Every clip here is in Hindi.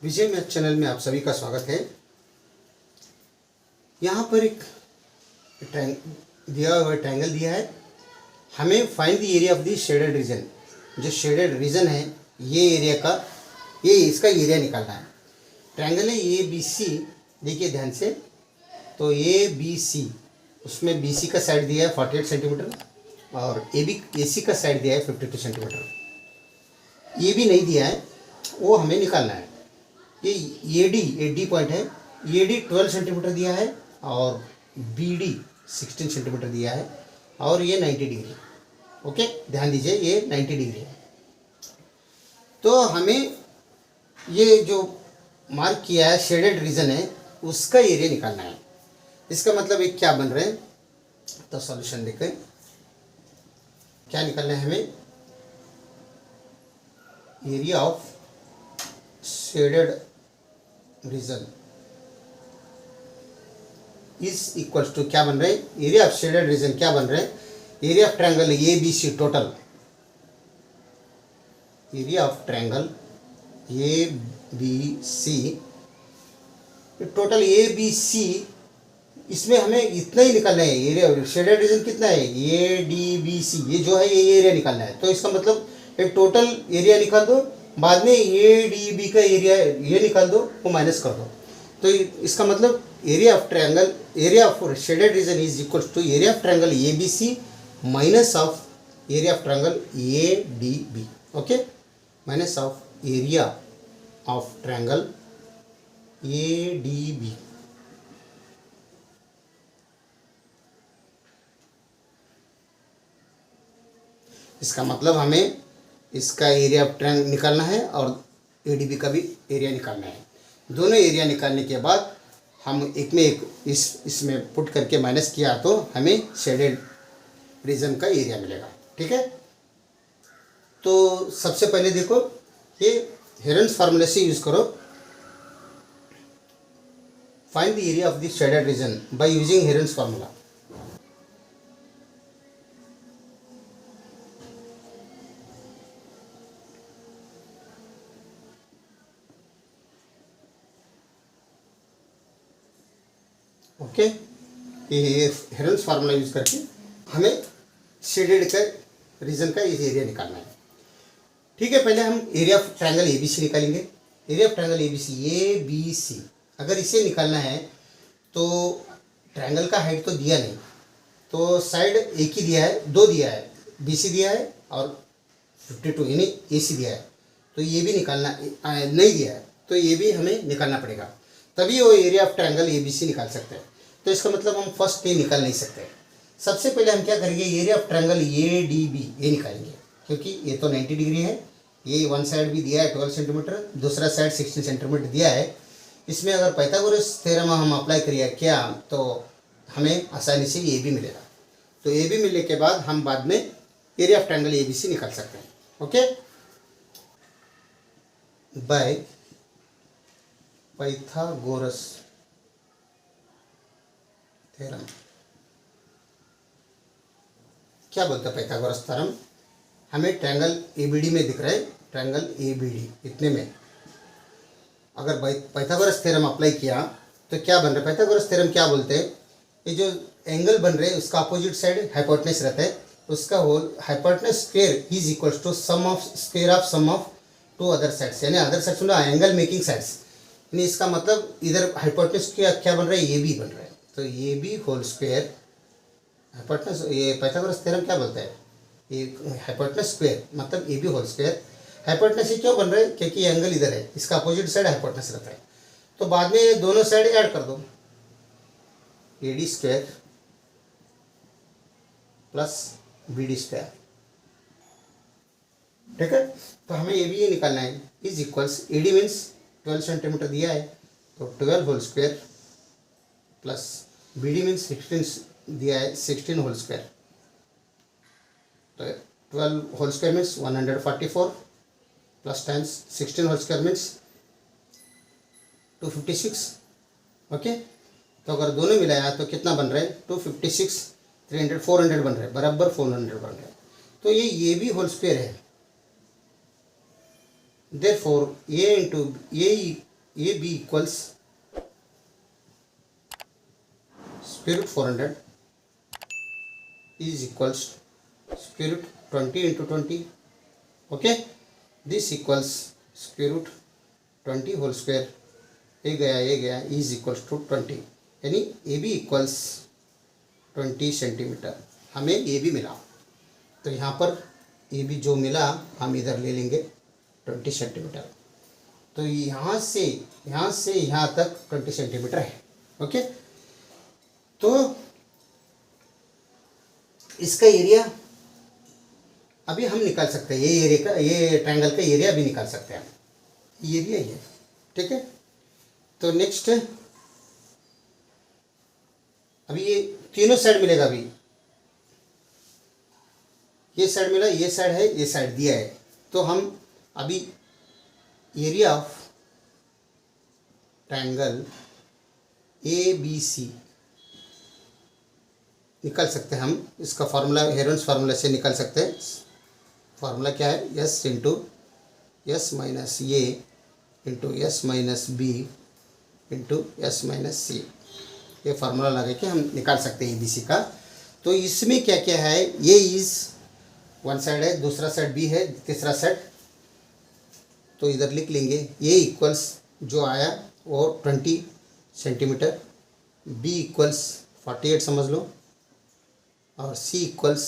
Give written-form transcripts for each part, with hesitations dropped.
विजय मैथ चैनल में आप सभी का स्वागत है। यहाँ पर एक दिया हुआ ट्रायंगल दिया है। हमें find the area of the shaded region. जो शेडेड रीजन है ये एरिया का, ये इसका एरिया निकालना है। ट्रायंगल है ए बी सी, देखिए ध्यान से। तो ए बी सी, उसमें बी सी का साइड दिया है 48 सेंटीमीटर और ए सी का साइड दिया है 52 सेंटीमीटर। ये भी नहीं दिया है, वो हमें निकालना है। ये डी पॉइंट है। ये डी 12 सेंटीमीटर दिया है और बी डी 16 सेंटीमीटर दिया है और ये 90 डिग्री। ओके, ध्यान दीजिए, ये 90 डिग्री है। तो हमें ये जो मार्क किया है शेडेड रीजन है, उसका एरिया निकालना है। इसका मतलब एक क्या बन रहे हैं, तो सॉल्यूशन देखें। क्या निकालना है हमें, area of shaded region is equals to, क्या बन रहे हैं, एरिया ऑफ शेडेड रीजन क्या बन रहे हैं, area of triangle A B C total, area of triangle A B C total A B C, इसमें हमें इतना ही निकालना है। एरिया शेडेड रीजन कितना है, ए डी बी सी, ये जो है ये एरिया निकालना है। तो इसका मतलब एक टोटल एरिया निकाल दो, बाद में ए डी बी का एरिया ये निकाल दो, वो माइनस कर दो। तो इसका मतलब area of triangle, area of shaded region is equal to area of triangle A B C minus of area of triangle A D B. Okay, minus of area of triangle A D B. इसका मतलब हमें इसका एरिया ऑफ ट्रायंगल निकालना है और एडीबी का भी एरिया निकालना है। दोनों एरिया निकालने के बाद हम एक में एक इसमें पुट करके माइनस किया तो हमें शेडेड रीजन का एरिया मिलेगा। ठीक है, तो सबसे पहले देखो, ये हेरन्स फार्मूले से यूज करो। Find the area of the shaded region by using herons formula. Okay, ये हेरन्स फार्मूला यूज करके हमें शेडेड का रीजन का ये एरिया निकालना है। ठीक है, पहले हम area of triangle A B C निकालेंगे। Area of triangle A B C अगर इसे निकालना है तो ट्रायंगल का हाइट तो दिया नहीं, तो साइड एक ही दिया है, दो दिया है, बी सी दिया है और 52 यानी ए सी दिया है। तो ये भी निकालना नहीं दिया है, तो ये भी हमें निकालना पड़ेगा, तभी वो area of triangle A B C निकाल सकते हैं। तो इसका मतलब हम फर्स्ट ये निकाल नहीं सकते। सबसे पहले हम क्या करेंगे, area of triangle A D B ये निकालेंगे, क्योंकि ये तो 90 डिग्री है। ये वन साइड भी दिया है 12 सेंटीमीटर, दूसरा साइड 16 सेंटीमीटर दिया है। इसमें अगर पाइथागोरस थ्योरम हम अप्लाई करिए क्या, तो हमें आसानी से ए बी मिलेगा। तो ए बी मिलने के बाद हम बाद में area of triangle A B C निकाल सकते हैं। Okay, by Pythagoras theorem. क्या बोलता है पाइथागोरस थ्योरम, हमें ट्रायंगल एबीडी में दिख रहा है, ट्रायंगल एबीडी इतने में अगर पाइथागोरस थ्योरम अप्लाई किया तो क्या बन रहा है। पाइथागोरस थ्योरम क्या बोलते हैं, ये जो एंगल बन रहे हैं उसका अपोजिट साइड हाइपोटेनस रहता है, उसका whole hypotenuse square is equal to sum of square of sum of two other sides, यानी अदर साइड्स मतलब एंगल मेकिंग साइड्स। यानी इसका मतलब इधर हाइपोटेनस क्या बन रहा है, ए बी बन रहा है। तो A B whole square hypotenuse, ये पाइथागोरस थ्योरम क्या बोलता है, ये हाइपोटेनस स्क्वायर मतलब A B whole square. Hypotenuse ये क्यों बन रहा है, क्योंकि ये एंगल इधर है, इसका अपोजिट साइड हाइपोटेनस रहता है। तो बाद में ये दोनों साइड ऐड कर दो, A D square plus B D square. ठीक है, तो हमें ये भी ये निकालना है, is equals A D means 12 centimetre दिया है, तो 12 whole square plus B D means 16 दिया है, 16 होल स्क्वायर। तो 12 whole square means 144 plus times 16 whole square means 256। Okay, तो अगर दोनों मिलाया तो कितना बन रहा है, 256 300 400 बन रहा है, बराबर 400 बन रहा है। तो ये भी होल स्क्वायर है, therefore a into a A B equals square root 400 is equals square root 20 into 20. Okay, this equals square root 20 whole square. ये गया is equals to 20, यानी ए बी इक्वल्स 20 सेंटीमीटर हमें ए बी मिला। तो यहाँ पर ए बी जो मिला हम इधर ले लेंगे 20 सेंटीमीटर। तो यहाँ से यहाँ तक 20 सेंटीमीटर है। ओके, तो इसका एरिया अभी हम निकाल सकते हैं, ये एरिया का, ये ट्रायंगल का एरिया भी निकाल सकते हैं, ये एरिया ही है। ठीक है, तो नेक्स्ट अभी ये तीनों साइड मिलेगा। अभी ये साइड मिला, ये साइड है, ये साइड दिया है। तो हम अभी area of triangle A B C निकाल सकते हैं। हम इसका फार्मूला हेरोन्स फार्मूला से निकाल सकते हैं। फार्मूला क्या है? S into S minus A into S minus B into S minus C. ये फार्मूला लगा के हम निकाल सकते हैं एबीसी का। तो इसमें क्या क्या है? ये इज वन साइड है, दूसरा साइड बी है, तीसरा साइड, तो इधर लिख लेंगे। ए इक्वल्स जो आया वो 20 सेंटीमीटर, बी इक्वल्स 48 समझ लो, और सी इक्वल्स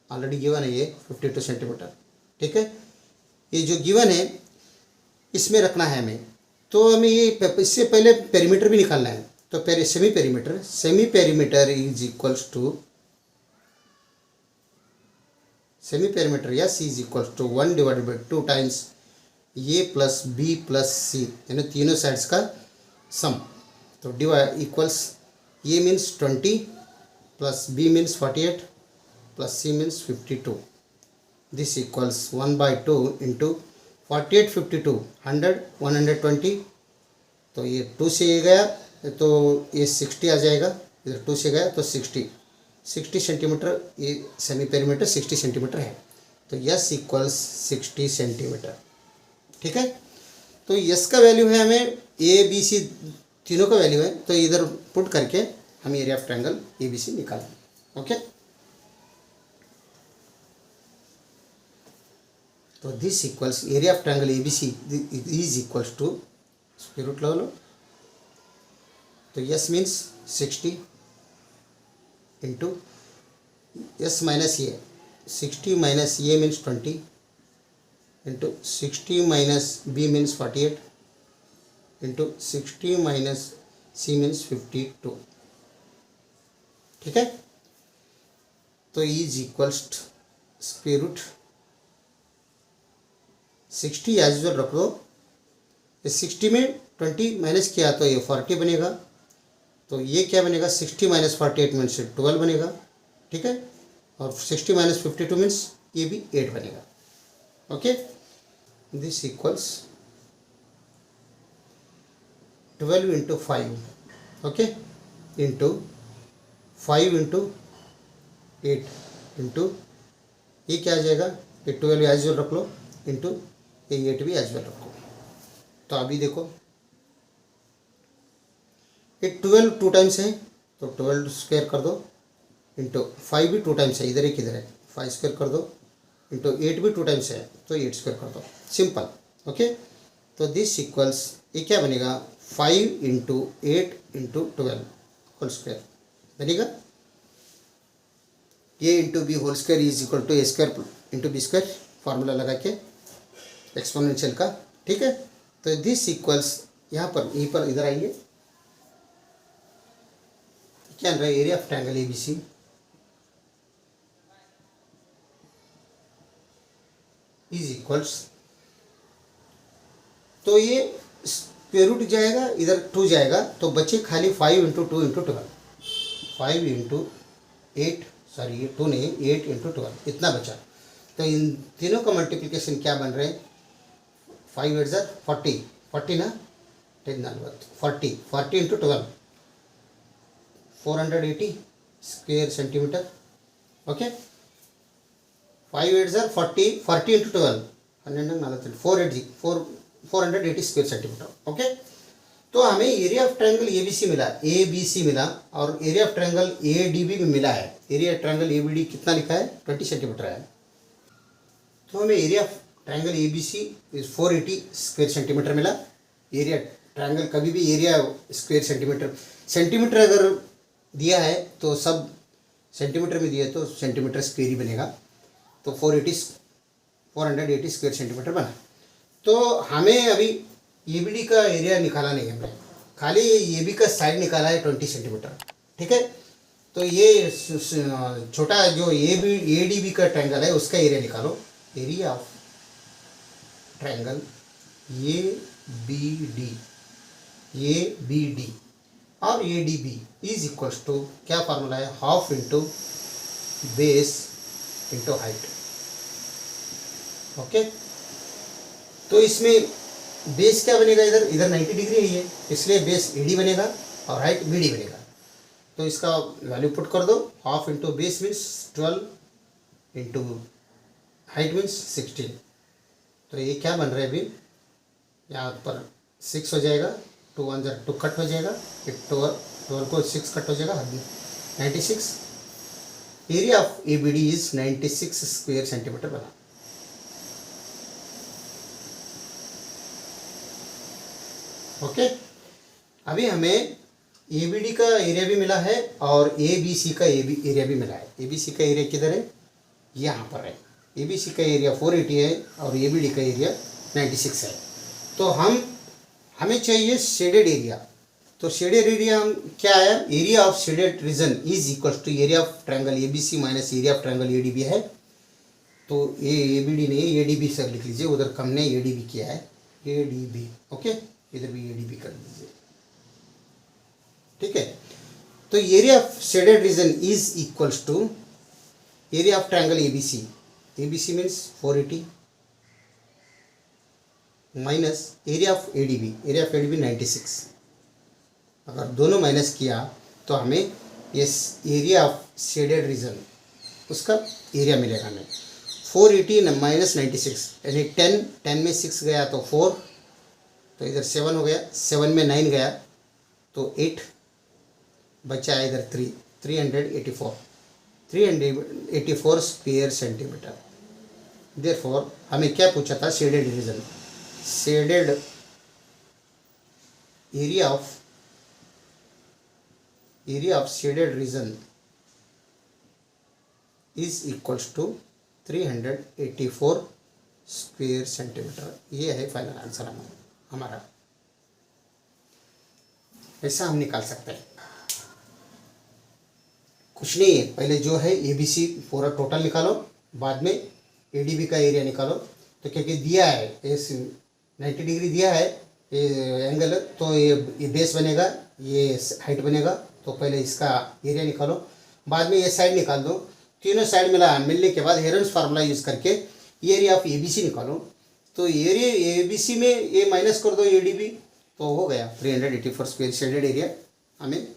ऑलरेडी गिवन है ये 52 सेंटीमीटर। ठीक है, ये जो गिवन है इसमें रखना है हमें। तो हमें ये इससे पहले पेरीमीटर भी निकालना है। तो semi perimeter is equals to semi perimeter या C is equals to 1 divided by 2 times A plus B plus C, यानी तीनों साइड्स का सम। तो divide equals A means 20 plus B means 48 plus C means 52। This equals 1/2 into 48 52 100 120। तो ये 2 से ये गया तो ये 60 आ जाएगा, इधर 2 से गया तो 60 सेंटीमीटर। ये सेमी पेरीमीटर 60 सेंटीमीटर है। तो यस इक्वल्स 60 सेंटीमीटर। ठीक है, तो यस का वैल्यू है हमें, ए बी सी तीनों का वैल्यू है। तो इधर पुट करके हम area of triangle A B C निकालेंगे। ओके, तो this equals area of triangle A B C is equals to square root लो। तो S means 60 into S minus A, 60 minus A means 20 into 60 minus B means 48 into 60 minus C means 52। ठीक है, तो is equals square root 60 as usual रख दो। इस 60 में 20 माइनस किया तो ये 40 बनेगा। तो ये क्या बनेगा? 60 माइनस 48 मीन्स 12 बनेगा। ठीक है, और 60 माइनस 52 मीन्स ये भी 8 बनेगा। Okay, this equals 12 into 5, okay, into 5 into 8 into ये क्या आ जाएगा? ये 12 एज यूजुअल रख लो, इंटू ये 8 भी एज यूजुअल रखो। तो अभी देखो ये 12 2 टाइम्स है तो 12 स्क्वायर कर दो, इंटू 5 भी 2 टाइम्स है, इधर एक इधर है, 5 स्क्वायर कर दो, इंटू 8 भी 2 टाइम्स है तो 8 स्क्वायर कर दो। सिंपल। ओके, तो दिस इक्वल्स ये क्या बनेगा? 5 इंटू 8 इंटू 12 होल स्क्वायर बनेगा। A into B whole square is equal to A square into B square, formula लगा के एक्सपोनेंशियल का। ठीक है, तो दिस इक्वल्स यहाँ पर यहीं पर इधर आएंगे, क्या रहा है? Area of triangle A B C is equals, तो ये स्क्वायर रूट जाएगा, इधर 2 जाएगा, तो बचे खाली 5 इंटू 2 इंटू 12, 5 इंटू 8, सॉरी ये 2 नहीं, 8 इंटू 12 इतना बचा। तो इन तीनों का मल्टीप्लिकेशन क्या बन रहे हैं? 5 8 ज़ा 40, 40 ना 10 40, 40 इंटू 12 480 स्क्वायर सेंटीमीटर। ओके, 5 8 ज़ा 40, 40 इंटू 12 480 स्क्वायर सेंटीमीटर। ओके, तो हमें area of triangle A B C मिला, ए बी सी मिला, और area of triangle A D B भी मिला है। Area triangle A B D कितना लिखा है, 20 सेंटीमीटर है। तो हमें area of triangle A B C 480 square centimetre मिला। एरिया ट्रायंगल कभी भी एरिया स्क्वायर सेंटीमीटर, सेंटीमीटर अगर दिया है तो सब सेंटीमीटर में दिया है तो सेंटीमीटर स्क्वायर ही बनेगा। तो 480 स्क्वायर सेंटीमीटर बना। तो हमें अभी ए बी डी का एरिया निकाला नहीं है, हमने खाली ए बी का साइड निकाला है 20 सेंटीमीटर। ठीक है, तो ये छोटा जो ए डी बी का ट्रायंगल है उसका एरिया निकालो। Area of triangle A B D और A D B is equals to, क्या फार्मूला है, half into base into height. Okay, तो इसमें बेस क्या बनेगा, इधर 90 डिग्री है, इसलिए बेस ए डी बनेगा और हाइट बी डी बनेगा। तो इसका वैल्यू पुट कर दो, half into base means 12 into height means 16। तो ये क्या बन रहा है अभी, यहाँ पर 6 हो जाएगा, 2 1 2 कट हो जाएगा, 12 को 6 कट हो जाएगा, 96। Area of A B D is 96 square centimetre बना। ओके, अभी हमें ए बी डी का एरिया भी मिला है और ए बी सी का एरिया भी मिला है। ए बी सी का एरिया किधर है, यहाँ पर है। ए बी सी का एरिया 480 है और ए बी डी का एरिया 96 है। तो हमें चाहिए शेडेड एरिया। तो शेडेड एरिया हम क्या है, area of shaded region is equal to area of triangle A B C minus area of triangle A D B है। तो ए बी डी नहीं, ए डी बी से लिख लीजिए, उधर हमने ए डी बी किया है, ए डी बी। ओके, इधर भी ए डी बी कर दीजिए। ठीक है, तो area of shaded region is equals to area of triangle A B C. A B C means 480 minus area of A D B, area of A D B 96। अगर दोनों माइनस किया तो हमें ये एरिया ऑफ शेडेड रीजन उसका एरिया मिलेगा हमें। 480 माइनस 96 यानी 10 में 6 गया तो 4, तो इधर 7 हो गया, 7 में 9 गया तो 8, बचा है इधर 384 स्क्वायर सेंटीमीटर। देयरफॉर हमें क्या पूछा था, shaded region, shaded area of shaded region is equals to 384 square centimetre. ये है फाइनल आंसर हमारा। ऐसा हम निकाल सकते हैं, कुछ नहीं है। पहले जो है ए बी सी पूरा टोटल निकालो, बाद में ए डी बी का एरिया निकालो। तो क्योंकि दिया है 90 डिग्री दिया है एंगल, तो ये बेस बनेगा, ये हाइट बनेगा। तो पहले इसका एरिया निकालो, बाद में ये साइड निकाल दो। तीनों साइड मिलने के बाद हेरन्स फार्मूला यूज़ करके area of A B C निकालो। तो एरिया ए बी सी में ये माइनस कर दो ए डी बी, तो हो गया 384 स्क्वायर शेडेड एरिया। हमें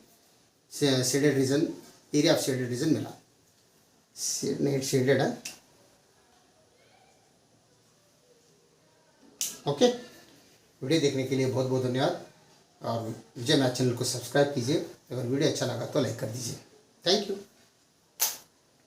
shaded region, area of shaded reason मिला। शेडेड है। ओके, वीडियो देखने के लिए बहुत बहुत धन्यवाद और विजय मैथ चैनल को सब्सक्राइब कीजिए। अगर वीडियो अच्छा लगा तो लाइक कर दीजिए। Thank you.